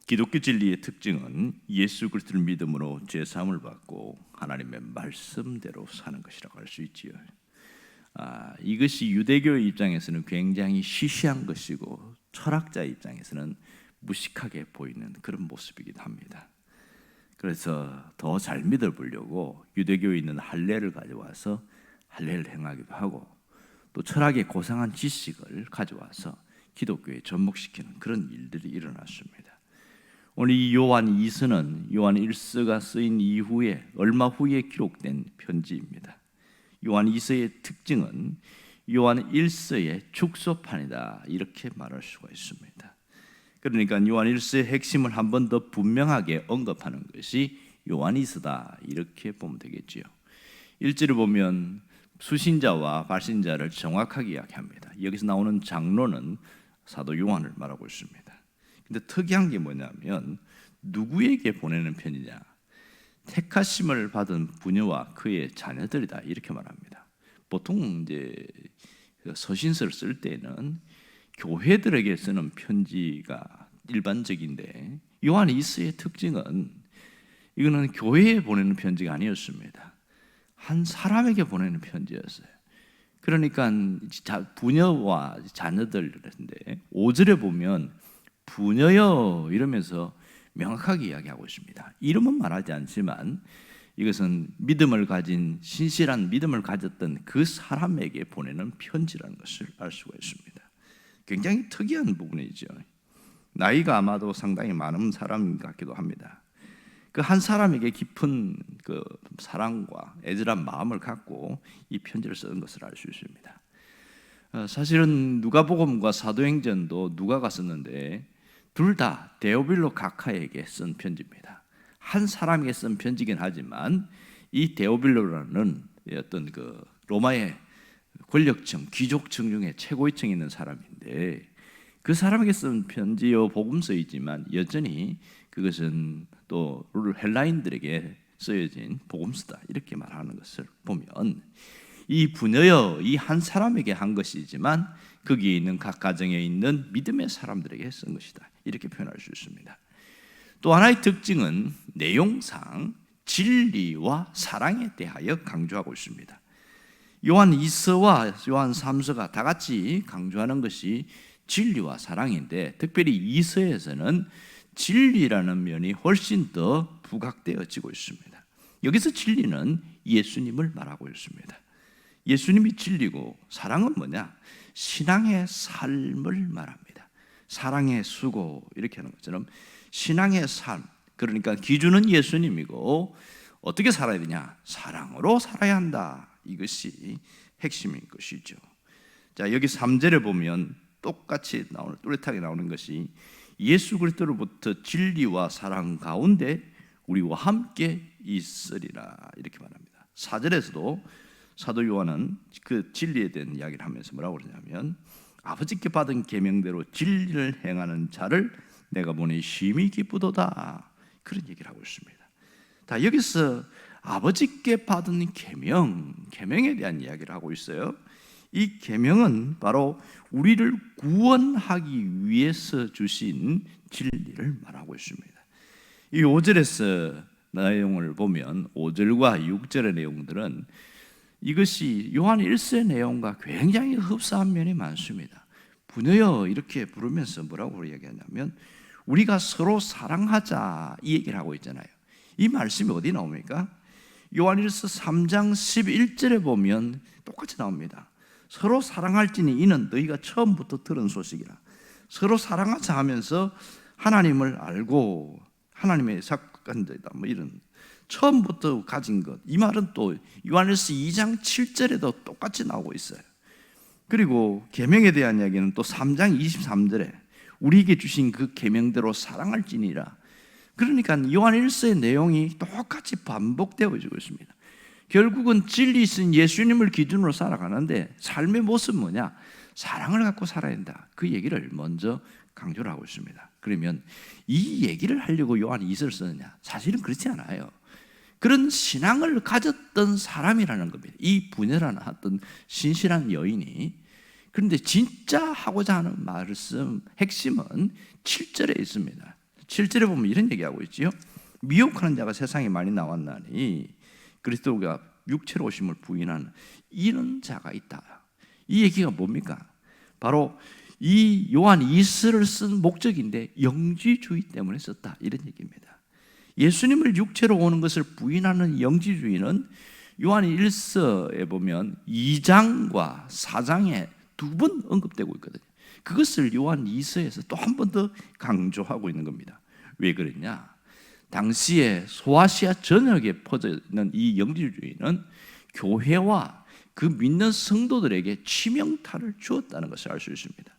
기독교 진리의 특징은 예수 그리스도를 믿음으로 죄 사함을 받고 하나님의 말씀대로 사는 것이라고 할 수 있지요. 이것이 유대교의 입장에서는 굉장히 시시한 것이고 철학자 입장에서는 무식하게 보이는 그런 모습이기도 합니다. 그래서 더 잘 믿어보려고 유대교에 있는 할례를 가져와서 할례를 행하기도 하고 또 철학의 고상한 지식을 가져와서 기독교에 접목시키는 그런 일들이 일어났습니다. 오늘 이 요한 2서는 요한 1서가 쓰인 이후에 얼마 후에 기록된 편지입니다. 요한 2서의 특징은 요한 1서의 축소판이다 이렇게 말할 수가 있습니다. 그러니까 요한 1서의 핵심을 한 번 더 분명하게 언급하는 것이 요한 2서다 이렇게 보면 되겠지요. 1절을 보면 수신자와 발신자를 정확하게 이야기합니다. 여기서 나오는 장로는 사도 요한을 말하고 있습니다. 근데 특이한 게 뭐냐면 누구에게 보내는 편지냐? 택하심을 받은 부녀와 그의 자녀들이다 이렇게 말합니다. 보통 이제 서신서를 쓸 때는 교회들에게 쓰는 편지가 일반적인데 요한 2서의 특징은 이거는 교회에 보내는 편지가 아니었습니다. 한 사람에게 보내는 편지였어요. 그러니까 부녀와 자녀들인데 5절에 보면 부녀여 이러면서 명확하게 이야기하고 있습니다. 이름은 말하지 않지만 이것은 믿음을 가진 신실한 믿음을 가졌던 그 사람에게 보내는 편지라는 것을 알 수가 있습니다. 굉장히 특이한 부분이죠. 나이가 아마도 상당히 많은 사람 같기도 합니다. 그 한 사람에게 깊은 그 사랑과 애절한 마음을 갖고 이 편지를 쓴 것을 알 수 있습니다. 사실은 누가복음과 사도행전도 누가가 썼는데 둘 다 데오빌로 각하에게 쓴 편지입니다. 한 사람에게 쓴 편지긴 하지만 이 데오빌로라는 어떤 그 로마의 권력층, 귀족층 중에 최고위층에 있는 사람인데 그 사람에게 쓴 편지요 복음서이지만 여전히 그것은 또 헬라인들에게 쓰여진 복음서다 이렇게 말하는 것을 보면 이 부녀여 이 한 사람에게 한 것이지만 거기에 있는 각 가정에 있는 믿음의 사람들에게 쓴 것이다 이렇게 표현할 수 있습니다. 또 하나의 특징은 내용상 진리와 사랑에 대하여 강조하고 있습니다. 요한 2서와 요한 3서가 다 같이 강조하는 것이 진리와 사랑인데 특별히 2서에서는 진리라는 면이 훨씬 더 부각되어지고 있습니다. 여기서 진리는 예수님을 말하고 있습니다. 예수님이 진리고 사랑은 뭐냐? 신앙의 삶을 말합니다. 사랑의 수고 이렇게 하는 것처럼 신앙의 삶, 그러니까 기준은 예수님이고 어떻게 살아야 되냐? 사랑으로 살아야 한다. 이것이 핵심인 것이죠. 자, 여기 3절에 보면 똑같이 뚜렷하게 나오는 것이 예수 그리스도로부터 진리와 사랑 가운데 우리와 함께 있으리라 이렇게 말합니다. 4절에서도 사도 요한은 그 진리에 대한 이야기를 하면서 뭐라고 그러냐면 아버지께 받은 계명대로 진리를 행하는 자를 내가 보니 심히 기쁘도다 그런 얘기를 하고 있습니다. 다 여기서 아버지께 받은 계명에 대한 이야기를 하고 있어요. 이 계명은 바로 우리를 구원하기 위해서 주신 진리를 말하고 있습니다. 이 5절에서 내용을 보면 5절과 6절의 내용들은 이것이 요한 1서의 내용과 굉장히 흡사한 면이 많습니다. 부녀여 이렇게 부르면서 뭐라고 이야기하냐면 우리가 서로 사랑하자 이 얘기를 하고 있잖아요. 이 말씀이 어디 나옵니까? 요한 1서 3장 11절에 보면 똑같이 나옵니다. 서로 사랑할지니 이는 너희가 처음부터 들은 소식이라. 서로 사랑하자 하면서 하나님을 알고 하나님의 사건들이다 뭐 이런 처음부터 가진 것. 이 말은 또 요한일서 2장 7절에도 똑같이 나오고 있어요. 그리고 계명에 대한 이야기는 또 3장 23절에 우리에게 주신 그 계명대로 사랑할지니라. 그러니까 요한 1서의 내용이 똑같이 반복되어지고 있습니다. 결국은 진리이신 예수님을 기준으로 살아가는데 삶의 모습은 뭐냐? 사랑을 갖고 살아야 한다. 그 얘기를 먼저 강조를 하고 있습니다. 그러면 이 얘기를 하려고 요한 2서를 썼느냐? 사실은 그렇지 않아요. 그런 신앙을 가졌던 사람이라는 겁니다. 이 부녀라는 어떤 신실한 여인이. 그런데 진짜 하고자 하는 말씀 핵심은 7절에 있습니다. 7절에 보면 이런 얘기하고 있지요. 미혹하는 자가 세상에 많이 나왔나니 그리스도가 육체로 오심을 부인하는 이런 자가 있다. 이 얘기가 뭡니까? 바로 이 요한 2서를 쓴 목적인데 영지주의 때문에 썼다, 이런 얘기입니다. 예수님을 육체로 오는 것을 부인하는 영지주의는 요한 1서에 보면 2장과 4장에 두 번 언급되고 있거든요. 그것을 요한 2서에서 또 한 번 더 강조하고 있는 겁니다. 왜 그랬냐? 당시에 소아시아 전역에 퍼져 있는 이 영지주의는 교회와 그 믿는 성도들에게 치명타를 주었다는 것을 알 수 있습니다.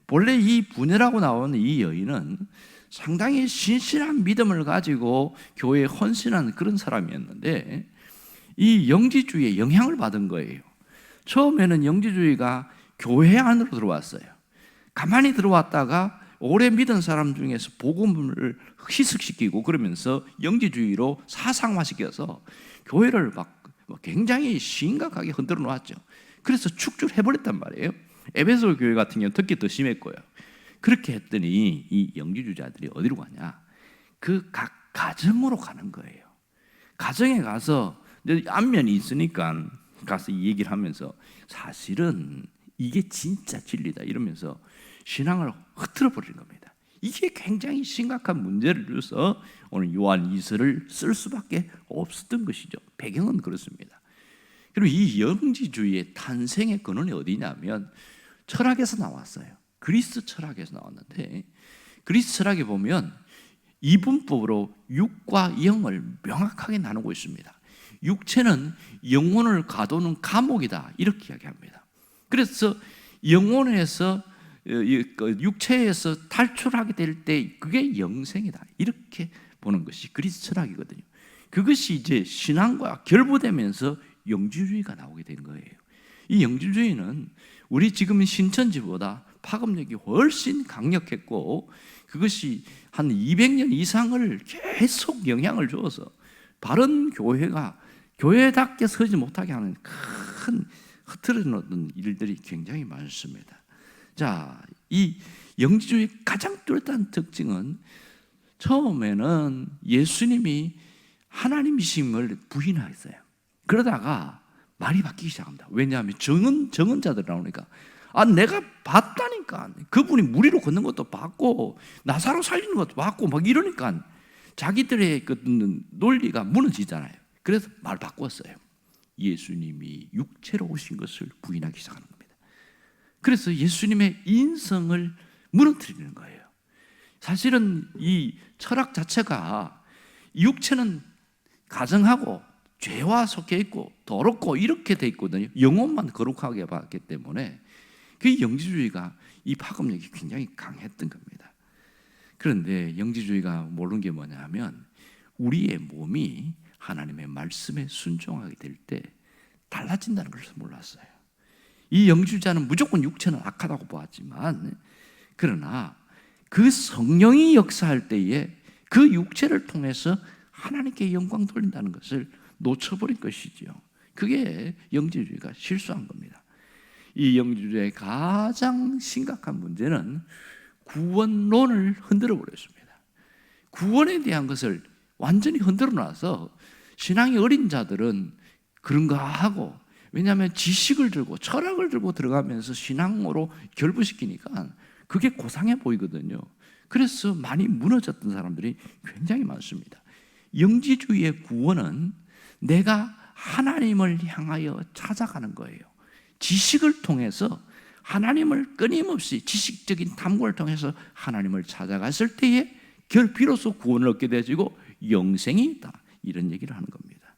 본래 이 분해라고 나오는 이 여인은 상당히 신실한 믿음을 가지고 교회에 헌신한 그런 사람이었는데 이 영지주의에 영향을 받은 거예요. 처음에는 영지주의가 교회 안으로 들어왔어요. 가만히 들어왔다가 오래 믿은 사람 중에서 복음을 희석시키고 그러면서 영지주의로 사상화시켜서 교회를 막 굉장히 심각하게 흔들어 놓았죠. 그래서 축출을 해버렸단 말이에요. 에베소 교회 같은 경우는 특히 더 심했고요. 그렇게 했더니 이 영지주의자들이 어디로 가냐? 그 각 가정으로 가는 거예요. 가정에 가서 안면이 있으니까 가서 이 얘기를 하면서 사실은 이게 진짜 진리다 이러면서 신앙을 흐트러 버리는 겁니다. 이게 굉장히 심각한 문제를 줘서 오늘 요한 2서를 쓸 수밖에 없었던 것이죠. 배경은 그렇습니다. 그리고 이 영지주의의 탄생의 근원이 어디냐면 철학에서 나왔어요. 그리스 철학에서 나왔는데 그리스 철학에 보면 이분법으로 육과 영을 명확하게 나누고 있습니다. 육체는 영혼을 가두는 감옥이다 이렇게 이야기합니다. 그래서 영혼에서 육체에서 탈출하게 될 때 그게 영생이다 이렇게 보는 것이 그리스 철학이거든요. 그것이 이제 신앙과 결부되면서 영지주의가 나오게 된 거예요. 이 영지주의는 우리 지금 신천지보다 파급력이 훨씬 강력했고 그것이 한 200년 이상을 계속 영향을 주어서 바른 교회가 교회답게 서지 못하게 하는 큰 흐트러 놓는 일들이 굉장히 많습니다. 자, 이 영지주의의 가장 뚜렷한 특징은 처음에는 예수님이 하나님이심을 부인했어요. 그러다가 말이 바뀌기 시작합니다. 왜냐하면 정언자들 나오니까 내가 봤다니까 그분이 무리로 걷는 것도 봤고 나사로 살리는 것도 봤고 막 이러니까 자기들의 그 논리가 무너지잖아요. 그래서 말 바꿨어요. 예수님이 육체로 오신 것을 부인하기 시작하는 겁니다. 그래서 예수님의 인성을 무너뜨리는 거예요. 사실은 이 철학 자체가 육체는 가정하고 죄와 속해 있고 더럽고 이렇게 돼 있거든요. 영혼만 거룩하게 봤기 때문에 그 영지주의가 이 파급력이 굉장히 강했던 겁니다. 그런데 영지주의가 모르는 게 뭐냐 하면 우리의 몸이 하나님의 말씀에 순종하게 될 때 달라진다는 것을 몰랐어요. 이 영지주의자는 무조건 육체는 악하다고 보았지만 그러나 그 성령이 역사할 때에 그 육체를 통해서 하나님께 영광 돌린다는 것을 놓쳐버린 것이지요. 그게 영지주의가 실수한 겁니다. 이 영지주의의 가장 심각한 문제는 구원론을 흔들어 버렸습니다. 구원에 대한 것을 완전히 흔들어 놔서 신앙이 어린 자들은 그런가 하고, 왜냐하면 지식을 들고 철학을 들고 들어가면서 신앙으로 결부시키니까 그게 고상해 보이거든요. 그래서 많이 무너졌던 사람들이 굉장히 많습니다. 영지주의의 구원은 내가 하나님을 향하여 찾아가는 거예요. 지식을 통해서 하나님을 끊임없이 지식적인 탐구를 통해서 하나님을 찾아갔을 때에 비로소 구원을 얻게 되어지고 영생이 있다, 이런 얘기를 하는 겁니다.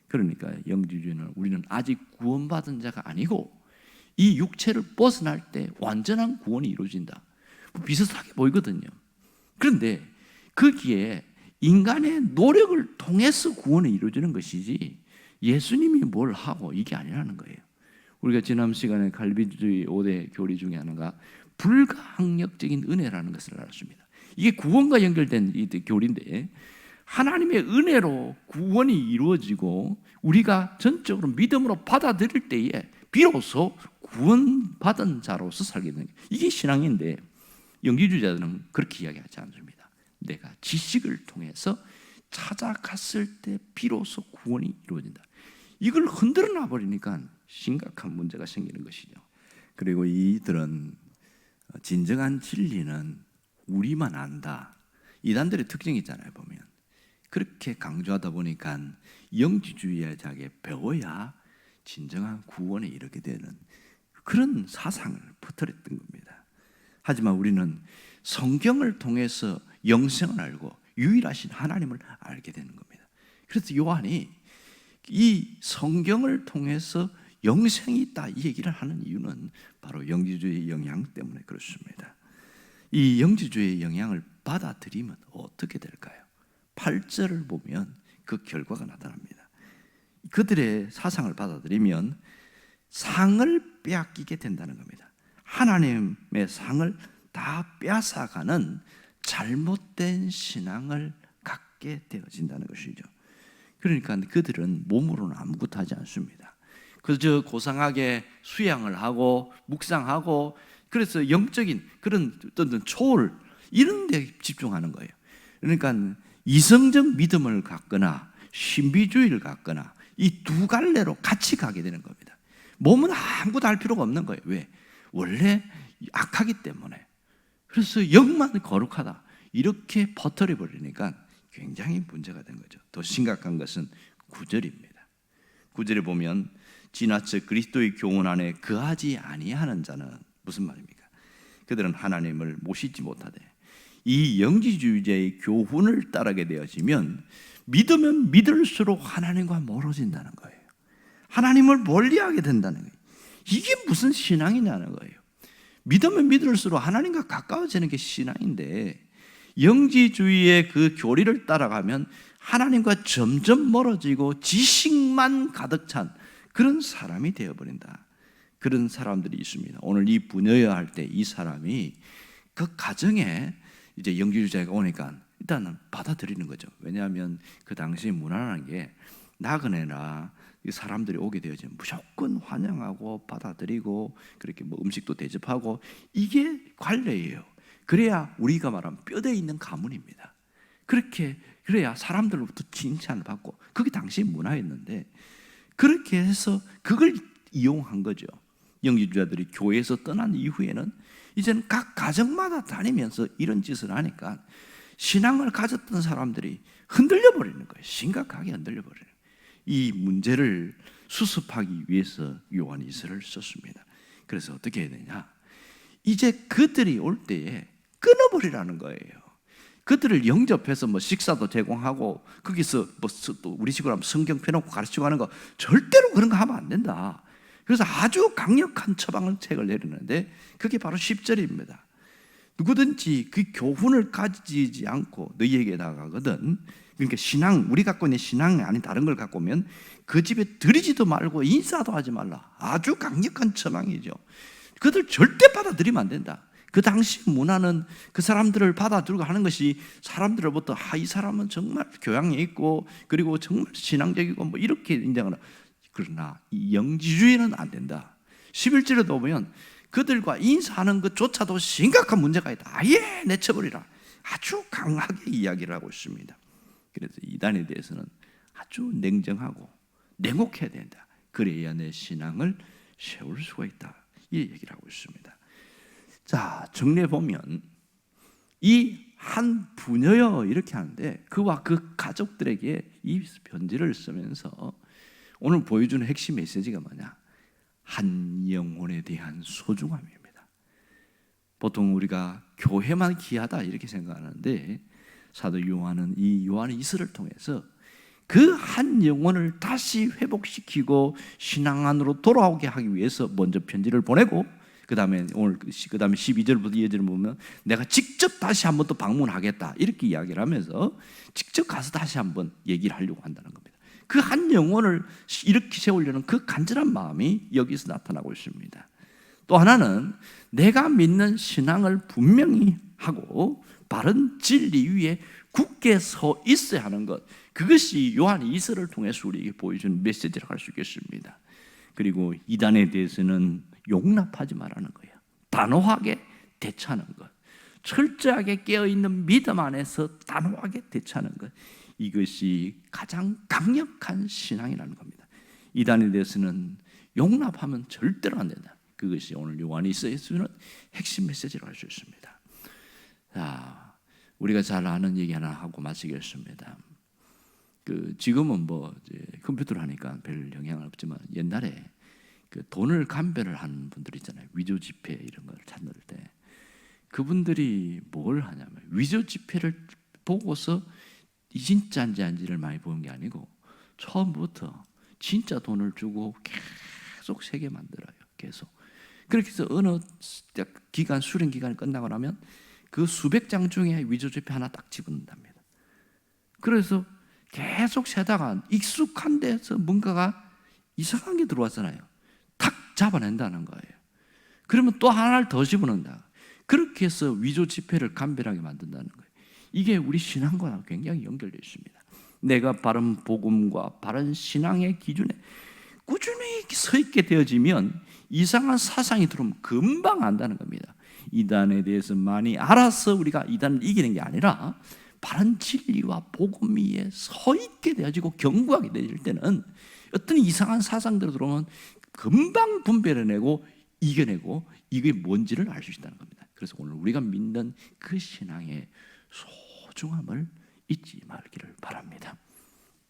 그러니까 영지주의는 우리는 아직 구원받은 자가 아니고 이 육체를 벗어날 때 완전한 구원이 이루어진다, 비슷하게 보이거든요. 그런데 거기에 인간의 노력을 통해서 구원이 이루어지는 것이지 예수님이 뭘 하고 이게 아니라는 거예요. 우리가 지난 시간에 갈비주의 5대 교리 중에 하나가 불가항력적인 은혜라는 것을 알았습니다. 이게 구원과 연결된 이 교리인데 하나님의 은혜로 구원이 이루어지고 우리가 전적으로 믿음으로 받아들일 때에 비로소 구원받은 자로서 살게 되는 거예요. 이게 신앙인데 영지주의자들은 그렇게 이야기하지 않습니다. 내가 지식을 통해서 찾아갔을 때 비로소 구원이 이루어진다. 이걸 흔들어 놔버리니까 심각한 문제가 생기는 것이죠. 그리고 이들은 진정한 진리는 우리만 안다. 이단들의 특징이 있잖아요. 보면 그렇게 강조하다 보니까 영지주의자에게 배워야 진정한 구원에 이르게 되는 그런 사상을 퍼뜨렸던 겁니다. 하지만 우리는 성경을 통해서 영생을 알고 유일하신 하나님을 알게 되는 겁니다. 그래서 요한이 이 성경을 통해서 영생이 있다 이 얘기를 하는 이유는 바로 영지주의의 영향 때문에 그렇습니다. 이 영지주의의 영향을 받아들이면 어떻게 될까요? 8절을 보면 그 결과가 나타납니다. 그들의 사상을 받아들이면 상을 빼앗기게 된다는 겁니다. 하나님의 상을 다 빼앗아가는 잘못된 신앙을 갖게 되어진다는 것이죠. 그러니까 그들은 몸으로는 아무것도 하지 않습니다. 그저 고상하게 수양을 하고 묵상하고 그래서 영적인 그런 어떤 초월 이런 데 집중하는 거예요. 그러니까 이성적 믿음을 갖거나 신비주의를 갖거나 이 두 갈래로 같이 가게 되는 겁니다. 몸은 아무것도 할 필요가 없는 거예요. 왜? 원래 악하기 때문에. 그래서 영만 거룩하다 이렇게 퍼뜨려 버리니까 굉장히 문제가 된 거죠. 더 심각한 것은 9절입니다. 9절에 보면 지나쳐 그리스도의 교훈 안에 거하지 아니하는 자는 무슨 말입니까? 그들은 하나님을 모시지 못하되 이 영지주의자의 교훈을 따르게 되어지면 믿으면 믿을수록 하나님과 멀어진다는 거예요. 하나님을 멀리하게 된다는 거예요. 이게 무슨 신앙이냐는 거예요. 믿으면 믿을수록 하나님과 가까워지는 게 신앙인데 영지주의의 그 교리를 따라가면 하나님과 점점 멀어지고 지식만 가득 찬 그런 사람이 되어버린다. 그런 사람들이 있습니다. 오늘 이 부녀여 할 때 이 사람이 그 가정에 이제 영지주의자가 오니까 일단은 받아들이는 거죠. 왜냐하면 그 당시 문화라는 게 나그네나 사람들이 오게 되어지면 무조건 환영하고 받아들이고 그렇게 뭐 음식도 대접하고 이게 관례예요. 그래야 우리가 말하면 뼈대 있는 가문입니다. 그렇게 그래야 사람들로부터 칭찬을 받고 그게 당시 문화였는데 그렇게 해서 그걸 이용한 거죠. 영지주의자들이 교회에서 떠난 이후에는 이제는 각 가정마다 다니면서 이런 짓을 하니까 신앙을 가졌던 사람들이 흔들려 버리는 거예요. 심각하게 흔들려 버리는 거예요. 이 문제를 수습하기 위해서 요한이 이 글을 썼습니다. 그래서 어떻게 해야 되냐? 이제 그들이 올 때에 끊어버리라는 거예요. 그들을 영접해서 뭐 식사도 제공하고 거기서 뭐 또 우리 식으로 하면 성경 펴놓고 가르치고 하는 거 절대로 그런 거 하면 안 된다. 그래서 아주 강력한 처방책을 내리는데 그게 바로 10절입니다. 누구든지 그 교훈을 가지지 않고 너희에게 나가거든. 그러니까 신앙, 우리 갖고 있는 신앙이 아닌 다른 걸 갖고 오면 그 집에 들이지도 말고 인사도 하지 말라. 아주 강력한 처방이죠. 그들 절대 받아들이면 안 된다. 그 당시 문화는 그 사람들을 받아들이고 하는 것이 사람들로부터 이 사람은 정말 교양이 있고 그리고 정말 신앙적이고 뭐 이렇게 인정하는. 그러나 이 영지주의는 안 된다. 11절에도 보면 그들과 인사하는 것조차도 심각한 문제가 있다. 아예 내쳐버리라. 아주 강하게 이야기를 하고 있습니다. 그래서 이단에 대해서는 아주 냉정하고 냉혹해야 된다. 그래야 내 신앙을 세울 수가 있다. 이 얘기를 하고 있습니다. 자, 정리해 보면 이 한 부녀여 이렇게 하는데 그와 그 가족들에게 이 편지를 쓰면서 오늘 보여주는 핵심 메시지가 뭐냐? 한 영혼에 대한 소중함입니다. 보통 우리가 교회만 귀하다 이렇게 생각하는데 사도 요한은 이 요한의 이서를 통해서 그 한 영혼을 다시 회복시키고 신앙 안으로 돌아오게 하기 위해서 먼저 편지를 보내고 그 다음에 12절부터 2절을 보면 내가 직접 다시 한번 또 방문하겠다 이렇게 이야기를 하면서 직접 가서 다시 한번 얘기를 하려고 한다는 겁니다. 그 한 영혼을 이렇게 세우려는 그 간절한 마음이 여기서 나타나고 있습니다. 또 하나는 내가 믿는 신앙을 분명히 하고 바른 진리 위에 굳게 서 있어야 하는 것, 그것이 요한이 이서를 통해서 우리에게 보여주는 메시지라고 할 수 있겠습니다. 그리고 이단에 대해서는 용납하지 말라는 거예요. 단호하게 대처하는 것. 철저하게 깨어있는 믿음 안에서 단호하게 대처하는 것, 이것이 가장 강력한 신앙이라는 겁니다. 이단에 대해서는 용납하면 절대로 안 된다. 그것이 오늘 요한일서에 주는 핵심 메시지라고 할 수 있습니다. 자, 우리가 잘 아는 얘기 하나 하고 마치겠습니다. 지금은 이제 컴퓨터를 하니까 별 영향은 없지만, 옛날에 돈을 감별을 하는 분들 있잖아요. 위조 지폐 이런 걸 찾을 때 그분들이 뭘 하냐면, 위조 지폐를 보고서 이 진짜인지 아닌지를 많이 보는 게 아니고, 처음부터 진짜 돈을 주고 계속 세게 만들어요. 계속. 그렇게 해서 어느 기간, 수령 기간이 끝나고 나면 그 수백 장 중에 위조 지폐 하나 딱 집어넣는답니다. 그래서 계속 세다가 익숙한 데서 뭔가가 이상한 게 들어왔잖아요. 탁 잡아낸다는 거예요. 그러면 또 하나를 더 집어넣는다. 그렇게 해서 위조 지폐를 감별하게 만든다는 거예요. 이게 우리 신앙과 굉장히 연결되어 있습니다. 내가 바른 복음과 바른 신앙의 기준에 꾸준히 서 있게 되어지면 이상한 사상이 들어오면 금방 안다는 겁니다. 이단에 대해서 많이 알아서 우리가 이단을 이기는 게 아니라, 바른 진리와 복음 위에 서 있게 되어지고 견고하게 되어질 때는 어떤 이상한 사상들이 들어오면 금방 분별해내고 이겨내고, 이게 뭔지를 알 수 있다는 겁니다. 그래서 오늘 우리가 믿는 그 신앙의 소중함을 잊지 말기를 바랍니다.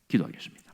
기도하겠습니다.